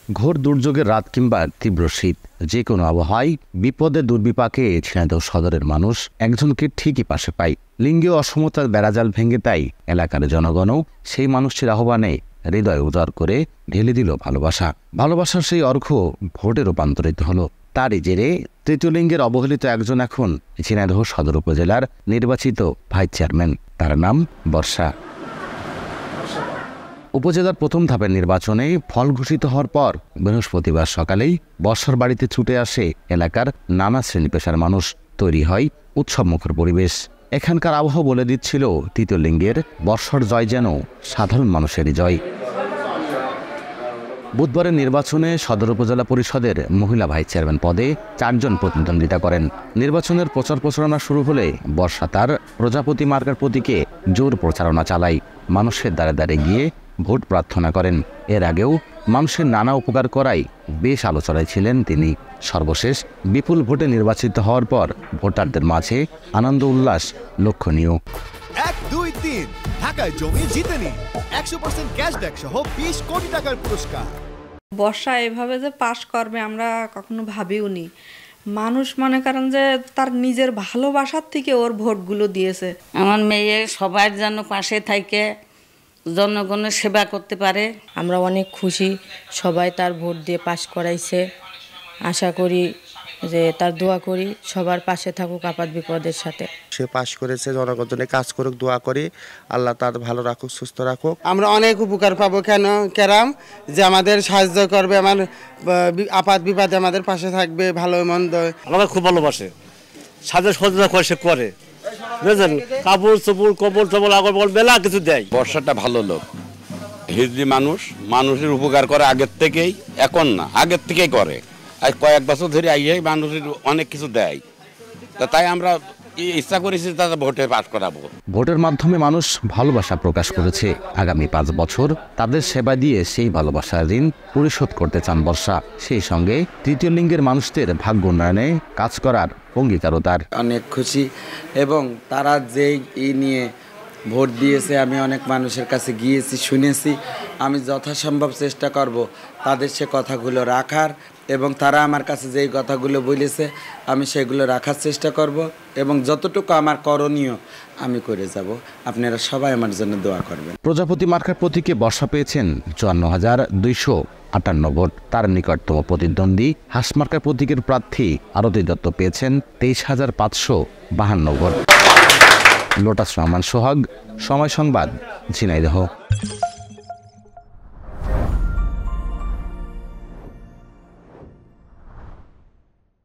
ঘোর দুর্যোগের রাত কিংবা তীব্র শীত, যে কোনো আবহাওয়ায় বিপদে দুর্বিপাকে ঝিনাইদহ সদরের মানুষ একজনকে ঠিকই পাশে পায়। লিঙ্গীয় অসমতার বেড়াজাল ভেঙে তাই এলাকার জনগণও সেই মানুষটির আহ্বানে হৃদয় উজাড় করে ঢেলে দিল ভালোবাসা। ভালোবাসার সেই অর্ঘ্য ভোটে রূপান্তরিত হলো। তারই জেরে তৃতীয় লিঙ্গের অবহেলিত একজন এখন ঝিনাইদহ সদর উপজেলার নির্বাচিত ভাইস চেয়ারম্যান। তার নাম বর্ষা। উপজেলার প্রথম ধাপের নির্বাচনে ফল ঘোষিত হওয়ার পর বৃহস্পতিবার সকালেই বর্ষার বাড়িতে ছুটে আসে এলাকার নানা শ্রেণী পেশার মানুষ। তৈরি হয় উৎসবমুখর পরিবেশ। এখানকার আবহাওয়া বলে দিচ্ছিল তৃতীয় লিঙ্গের বর্ষার জয় যেন সাধারণ মানুষেরই জয়। বুধবারের নির্বাচনে সদর উপজেলা পরিষদের মহিলা ভাইস চেয়ারম্যান পদে 4 জন প্রতিদ্বন্দ্বিতা করেন। নির্বাচনের প্রচার প্রচারণা শুরু হলে বর্ষা তার প্রজাপতি মার্কার প্রতীকে জোর প্রচারণা চালায়। মানুষের দ্বারে দ্বারে গিয়ে ভোট প্রার্থনা করেন। এর আগেও মানুষের নানা উপকার করায় বেশ আলোচনায় ছিলেন তিনি। সর্বশেষ বিপুল ভোটে নির্বাচিত হওয়ার পর ভোটারদের মাঝে আনন্দ উল্লাস লক্ষণীয়। 1, 2, 3 ঢাকায় জমি জিতে নিন 100% ক্যাশব্যাক সহ 20 কোটি টাকার পুরস্কার। বর্ষা এভাবে যে পাশ করবে আমরা কখনো ভাবিওনি। মানুষ মনে করেন যে তার নিজের ভালোবাসার থেকে ওর ভোটগুলো দিয়েছে। আমার মেয়ে সবার জন্য পাশে থেকে জনগণের সেবা করতে পারে। আমরা অনেক খুশি, সবাই তার ভোট দিয়ে পাশ করাইছে। আশা করি যে তার দোয়া করি সবার পাশে থাকুক আপাত বিপদের সাথে। সে পাশ করেছে, জনগণের কাজ করুক, দোয়া করি আল্লাহ তার ভালো রাখুক, সুস্থ রাখুক। আমরা অনেক উপকার পাবো কেরাম যে আমাদের সাহায্য করবে, আমার আপাত বিপদে আমাদের পাশে থাকবে, ভালো মন্দ আমাদের খুব ভালোবাসে, সাজা সজ্জা করে সে করে, বুঝলেন, কাপড় চোপড় কবর টবর আগর বল মেলা কিছু দেয়। বর্ষাটা ভালো লোক, হিজড়ি মানুষ, মানুষের উপকার করে আগের থেকেই, এখন না আগের থেকেই করে। আর কয়েক বছর ধরে আইয়াই মানুষের অনেক কিছু দেয়, তাই আমরা ইচ্ছা করেছি তারা ভোটে পাস করাবো। ভোটের মাধ্যমে মানুষ ভালোবাসা প্রকাশ করেছে। আগামী 5 বছর তাদের সেবা দিয়ে সেই ভালোবাসার ঋণ পরিশোধ করতে চান বর্ষা। সেই সঙ্গে তৃতীয় লিঙ্গের মানুষদের ভাগ্য উন্নয়নে কাজ করার অঙ্গীকারও তার। অনেক খুশি এবং তারা যেই নিয়ে ভোট দিয়েছে, আমি অনেক মানুষের কাছে গিয়েছি, শুনেছি। আমি যথাসম্ভব চেষ্টা করব তাদের সে কথাগুলো রাখার, এবং তারা আমার কাছে যেই কথাগুলো বলেছে আমি সেগুলো রাখার চেষ্টা করব, এবং যতটুকু আমার করণীয় আমি করে যাব। আপনারা সবাই আমার জন্য দোয়া করবেন। প্রজাপতি মার্কার প্রতীকে বর্ষা পেয়েছেন 54,258 ভোট। তার নিকটতম প্রতিদ্বন্দ্বী হাঁস মার্কার প্রতীকের প্রার্থী আরতি দত্ত পেয়েছেন 23,552 ভোট। লোটাস রহমান সোহাগ, সময় সংবাদ, ঝিনাইদহ।